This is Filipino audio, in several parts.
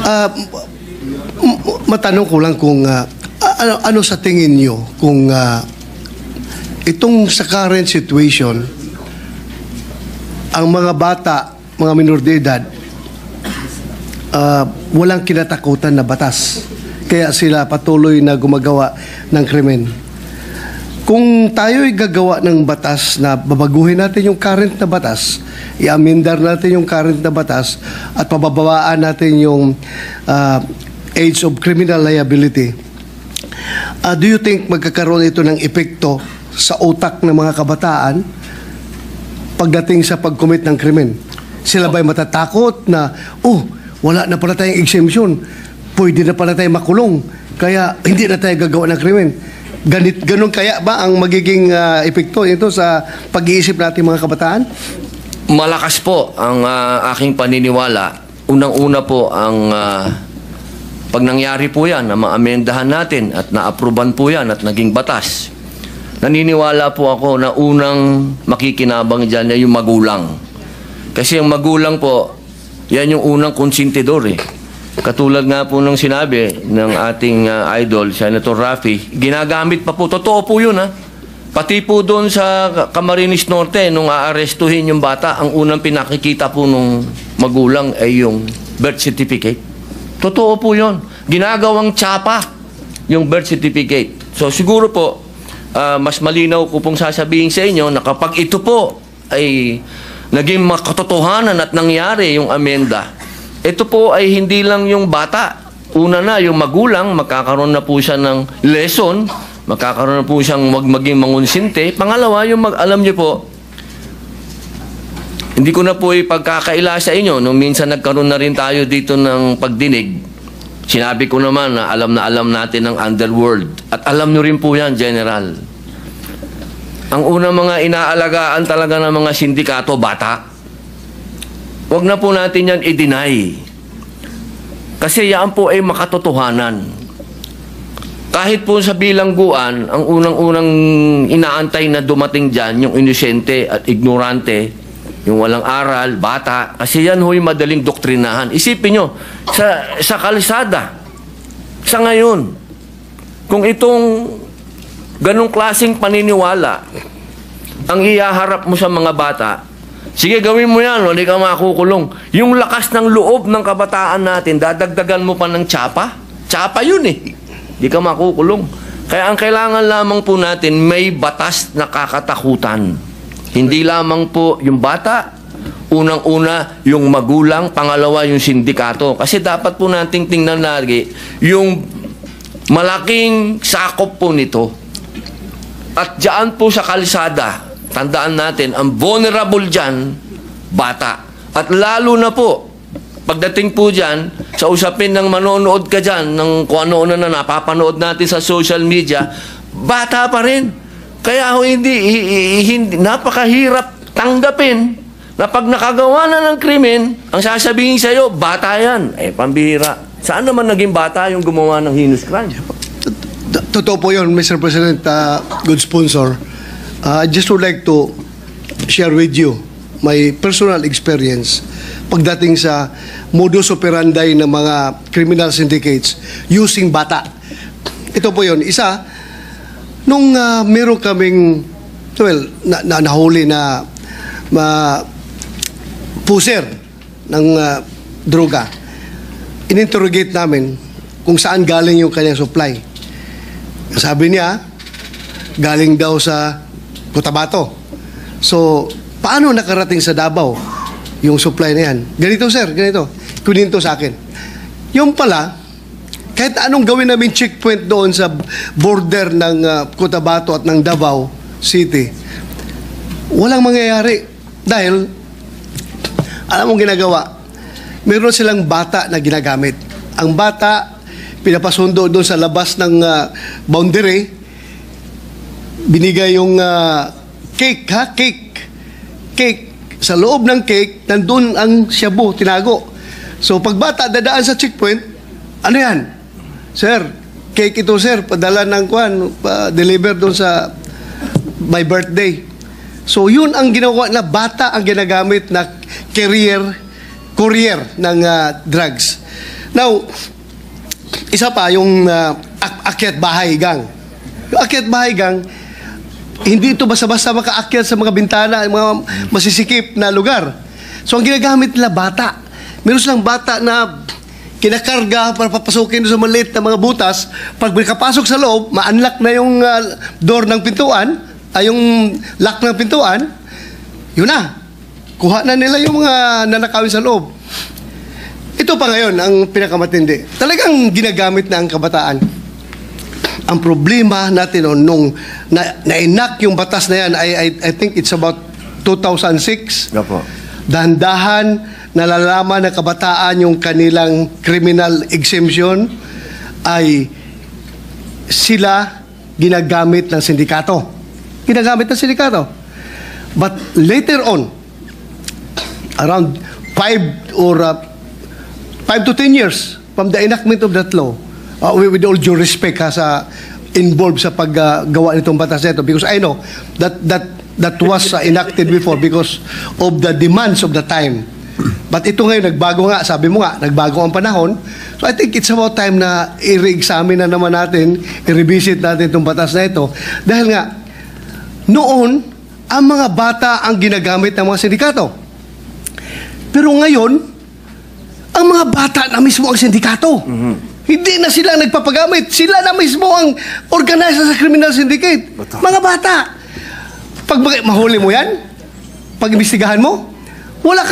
Ah, matanong ko lang kung ano sa tingin nyo kung itong sa current situation, ang mga bata, mga minor de edad, walang kinatakutan na batas. Kaya sila patuloy na gumagawa ng krimen. Kung tayo'y gagawa ng batas na babaguhin natin yung current na batas, i-amendar natin yung current na batas at pababawaan natin yung age of criminal liability, do you think magkakaroon ito ng epekto sa utak ng mga kabataan pagdating sa pag-commit ng krimen? Sila ba'y matatakot na, wala na pala tayong exemption, pwede na pala tayong makulong, kaya hindi na tayo gagawa ng krimen? Ganun kaya ba ang magiging epekto ito sa pag-iisip natin mga kabataan? Malakas po ang aking paniniwala. Unang-una po ang pag nangyari po yan na maamendahan natin at na-aproban po yan at naging batas, naniniwala po ako na unang makikinabang dyan ay yung magulang. Kasi yung magulang po, yan yung unang konsentidor eh. Katulad nga po ng sinabi ng ating idol, Senator Raffy, ginagamit pa po. Totoo po yun ha. Pati po doon sa Camarines Norte, nung aarestuhin yung bata, ang unang pinakikita po nung magulang ay yung birth certificate. Totoo po yun. Ginagawang tsapa yung birth certificate. So siguro po, mas malinaw ko pong sasabihin sa inyo na kapag ito po ay naging makatotohanan at nangyari yung amenda, ito po ay hindi lang yung bata. Una na, yung magulang, magkakaroon na po siya ng lesson, magkakaroon na po siyang maging mangonsinte. Pangalawa, yung alam niyo po, hindi ko na po ipagkakaila sa inyo. Nung minsan nagkaroon na rin tayo dito ng pagdinig, sinabi ko naman na alam natin ang underworld. At alam nyo rin po yan, General. Ang unang mga inaalagaan talaga ng mga sindikato, bata. Huwag na po natin yan i-deny. Kasi yan po ay makatotohanan. Kahit po sa bilangguan, ang unang-unang inaantay na dumating dyan, yung inosente at ignorante, yung walang aral, bata, kasi yan ho'y madaling doktrinahan. Isipin nyo, sa kalsada, sa ngayon, kung itong ganong klaseng paniniwala ang ihaharap mo sa mga bata, sige, gawin mo yan, hindi ka makukulong. Yung lakas ng loob ng kabataan natin, dadagdagan mo pa ng tsapa. Tsapa yun eh. Hindi ka makukulong. Kaya ang kailangan lamang po natin, may batas na kakatakutan. Hindi lamang po yung bata, unang-una yung magulang, pangalawa yung sindikato. Kasi dapat po nating tingnan lagi yung malaking sakop po nito. At diyan po sa kalsada, tandaan natin, ang vulnerable dyan, bata. At lalo na po, pagdating po dyan, sa usapin ng manonood ka dyan, ng kung ano na napapanood natin sa social media, bata pa rin. Kaya hindi napakahirap tanggapin na pag nakagawa na ng krimen, ang sasabihin sa'yo, bata yan. Pambihira. Saan naman naging bata yung gumawa ng heinous crime? Totoo po yun, Mr. President, good sponsor. I just would like to share with you my personal experience pagdating sa modus operandi ng mga criminal syndicates using bata. Ito po yun. Isa, nung meron kaming, nahuli na puser ng droga, ininterrogate namin kung saan galing yung kanyang supply. Sabi niya, galing daw sa Cotabato. So, paano nakarating sa Davao yung supply na yan? Ganito, sir, ganito. Kuninto sa akin. Yung pala, kahit anong gawin namin checkpoint doon sa border ng Cotabato at ng Davao City, walang mangyayari. Dahil, alam mong ginagawa, meron silang bata na ginagamit. Ang bata, pinapasundo doon sa labas ng boundary, binigay yung cake, cake. Sa loob ng cake, nandun ang shabu, tinago. So, pag bata dadaan sa checkpoint, ano yan? Sir, cake ito, sir. Padala ng deliver doon sa my birthday. So, yun ang ginawa na bata ang ginagamit na courier ng drugs. Now, isa pa, yung akyat bahay gang. Yung akyat bahay gang, hindi ito basta-basta makaakyat sa mga bintana, mga masisikip na lugar. So, ang ginagamit nila, bata. Meron silang bata na kinakarga para papasukin sa maliit na mga butas. Pag kapasok sa loob, ma-unlock na yung door ng pintuan, yung lock ng pintuan, yun na. Kuha na nila yung mga nanakawin sa loob. Ito pa ngayon ang pinakamatindi. Talagang ginagamit na ang kabataan. Ang problema natin nung na-enact yung batas na yan, I think it's about 2006. Opo. Dahan-dahan nalalaman ng kabataan yung kanilang criminal exemption ay sila ginagamit ng sindikato. Ginagamit ng sindikato. But later on, around 5 to 10 years from the enactment of that law, with all due respect sa involved sa paggawa nitong batas na ito, because I know that was enacted before because of the demands of the time. But ito ngayon, nagbago nga, sabi mo nga, nagbago ang panahon. So I think it's about time na i-re-examine na naman natin, i-revisit natin itong batas na ito. Dahil nga, noon, ang mga bata ang ginagamit ng mga sindikato. Pero ngayon, ang mga bata na mismo ang sindikato. Hindi na sila nagpapagamit. Sila na mismo ang organizer sa criminal syndicate. Mga bata. Pag mahuli mo yan, pag imbestigahan mo, wala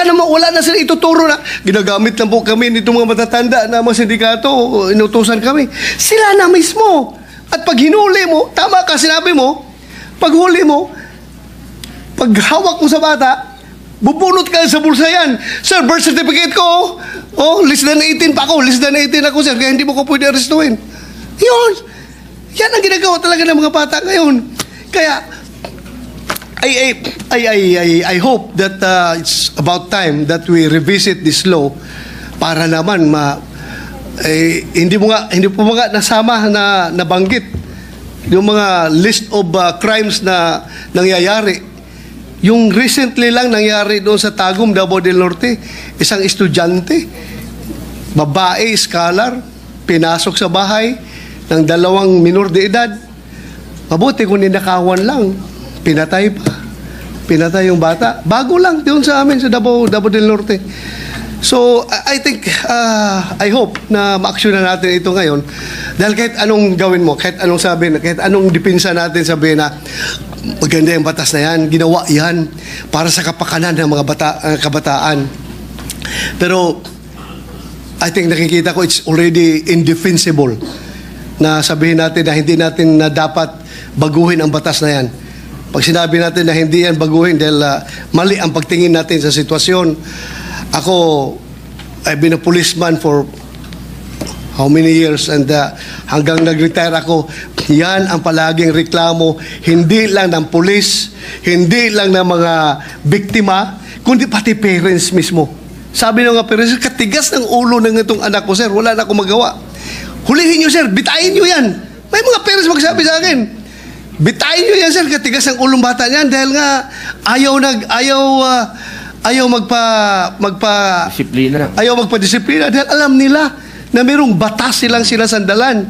na sila ituturo na ginagamit lang po kami nitong mga matatanda na mga sindikato, inutusan kami. Sila na mismo. At pag hinuli mo, tama ka, sinabi mo, pag huli mo, pag hawak mo sa bata, bubunot ka sa bulsa yan. Sir, birth certificate ko, less than 18 pa ako, less than 18 ako, sir, kaya hindi mo ko pwede arrestuin. Yun. Yan ang ginagawa talaga ng mga bata ngayon. Kaya, I hope that it's about time that we revisit this law para naman hindi po mga nasama na nabanggit yung mga list of crimes na nangyayari. Yung recently lang nangyari doon sa Tagum, Davao del Norte, isang estudyante, babae, scholar, pinasok sa bahay ng 2 minor de edad. Mabuti kung ninakawan lang, pinatay pa. Pinatay yung bata. Bago lang doon sa amin sa Davao del Norte. So, I think, I hope na ma-action na natin ito ngayon. Dahil kahit anong gawin mo, kahit anong sabihin, kahit anong dipinsa natin sabihin na maganda yung batas na yan, ginawa yan para sa kapakanan ng mga kabataan. Pero, I think nakikita ko it's already indefensible na sabihin natin na hindi natin na dapat baguhin ang batas na yan. Pag sinabi natin na hindi yan baguhin dahil mali ang pagtingin natin sa sitwasyon. Ako, I've been a policeman for how many years and hanggang nag-retire ako, yan ang palaging reklamo, hindi lang ng pulis, hindi lang ng mga biktima, kundi pati parents mismo. Sabi ng mga parents, katigas ng ulo ng itong anak ko, sir, wala na akong magawa. Hulihin nyo, sir, bitain nyo yan. May mga parents magsabi sa akin, bitain nyo yan, sir, katigas ng ulong bata niyan dahil nga ayaw magpa-disiplina dahil alam nila na mayroong batas silang sinasandalan.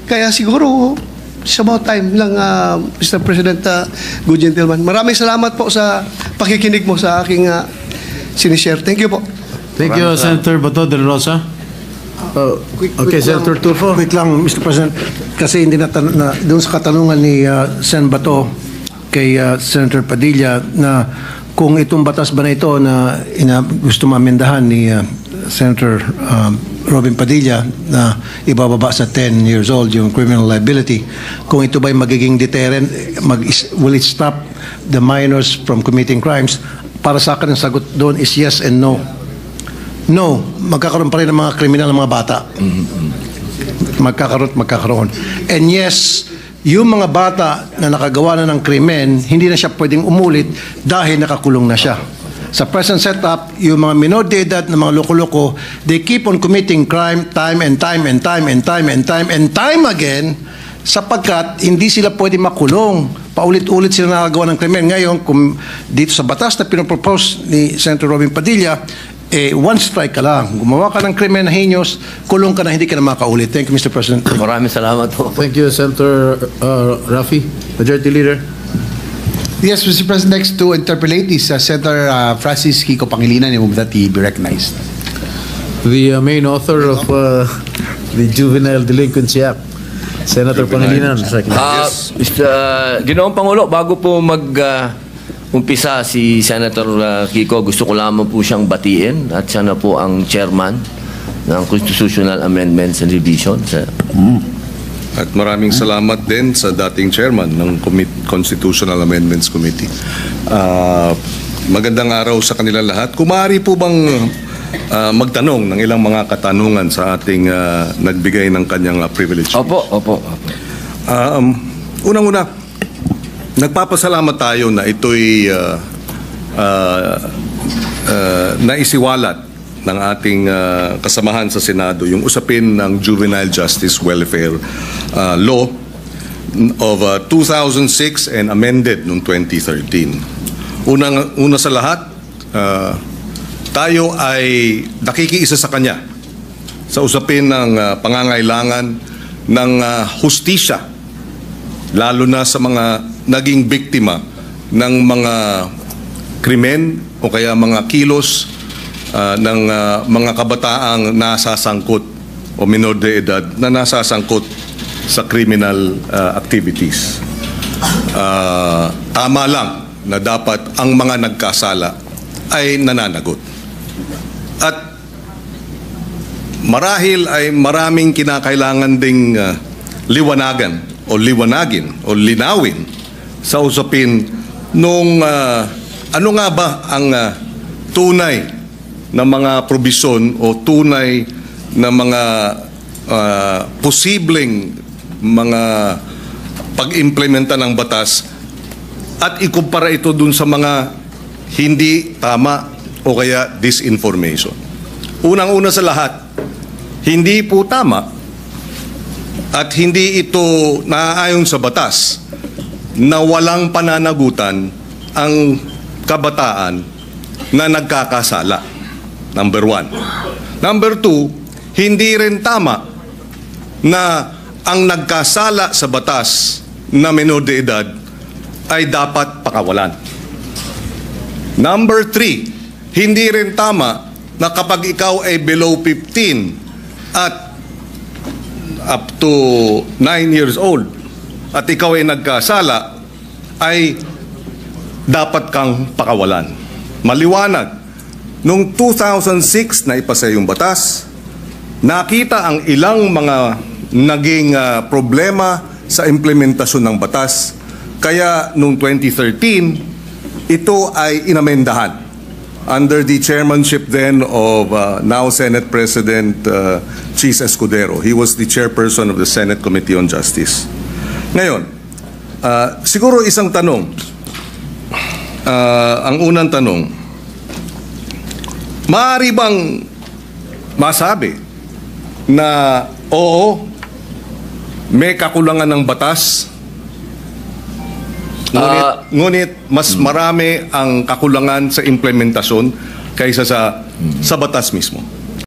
Kaya siguro, it's about time lang, Mr. President, good gentleman. Maraming salamat po sa pakikinig mo sa aking sinishare. Thank you po. Thank you, Senator Bato de la Rosa. Okay, Senator Tulfo. Quick lang, Mr. President, kasi hindi doon sa katanungan ni Sen Bato kay Senator Padilla na kung itong batas ba na ito na gusto mamendahan ni Senator Robin Padilla na ibababa sa 10 years old yung criminal liability, kung ito ba magiging deterrent, will it stop the minors from committing crimes? Para sa akin ang sagot doon is yes and no. No, magkakaroon pa rin ng mga kriminal ng mga bata. Magkakaroon. And yes, yung mga bata na nakagawa na ng krimen, hindi na siya pwedeng umulit dahil nakakulong na siya. Sa present setup, yung mga minor de edad na mga loko-loko, they keep on committing crime time and time again, sapagkat hindi sila pwede makulong. Paulit-ulit sila nakagawa ng krimen. Ngayon, kung dito sa batas na pinopropose ni Senator Robin Padilla, one strike ka lang. Gumawa ka ng krimen na heinous, kulong ka na, hindi ka na makaulit. Thank you, Mr. President. Maraming salamat po. Thank you, Senator Rafi. Majority Leader. Yes, Mr. President, next to interpolate is Senator Francis Kiko Pangilinan. I move that he be recognized. The main author of the Juvenile Delinquency Act, Senator Pangilinan. Ginoong Pangulo, bago po umpisa si Senator Kiko, gusto ko lamang po siyang batiin at siya na po ang chairman ng Constitutional Amendments and Revision. At maraming salamat din sa dating chairman ng Constitutional Amendments Committee. Magandang araw sa kanila lahat. Kung maaari po bang magtanong ng ilang mga katanungan sa ating nagbigay ng kanyang privilege? Opo. Unang-una, nagpapasalamat tayo na ito'y naisiwalat ng ating kasamahan sa Senado, yung usapin ng Juvenile Justice Welfare Law of 2006 and amended noong 2013. Una sa lahat, tayo ay nakikiisa sa kanya sa usapin ng pangangailangan ng hustisya, lalo na sa mga naging biktima ng mga krimen o kaya mga kilos ng mga kabataang nasasangkot o minor de edad na nasasangkot sa criminal activities. Tama lang na dapat ang mga nagkasala ay nananagot. At marahil ay maraming kinakailangan ding liwanagin o linawin sa usapin nung ano nga ba ang tunay na mga probisyon o tunay na mga posibleng mga pag-implementa ng batas at ikumpara ito dun sa mga hindi tama o kaya disinformation. Unang-una sa lahat, hindi po tama at hindi ito naaayon sa batas na walang pananagutan ang kabataan na nagkakasala. Number 1. Number 2, hindi rin tama na ang nagkasala sa batas na menor de edad ay dapat pakawalan. Number 3, hindi rin tama na kapag ikaw ay below 15 at up to 9 years old at ikaw ay nagkasala, ay dapat kang pakawalan. Maliwanag, noong 2006 na ipasa yung batas, nakita ang ilang mga naging problema sa implementasyon ng batas. Kaya noong 2013, ito ay inamendahan under the chairmanship then of now Senate President Chis Escudero. He was the chairperson of the Senate Committee on Justice. Ngayon, siguro isang tanong, ang unang tanong, maaari bang masabi na oo, may kakulangan ng batas, ngunit mas marami ang kakulangan sa implementasyon kaysa sa batas mismo?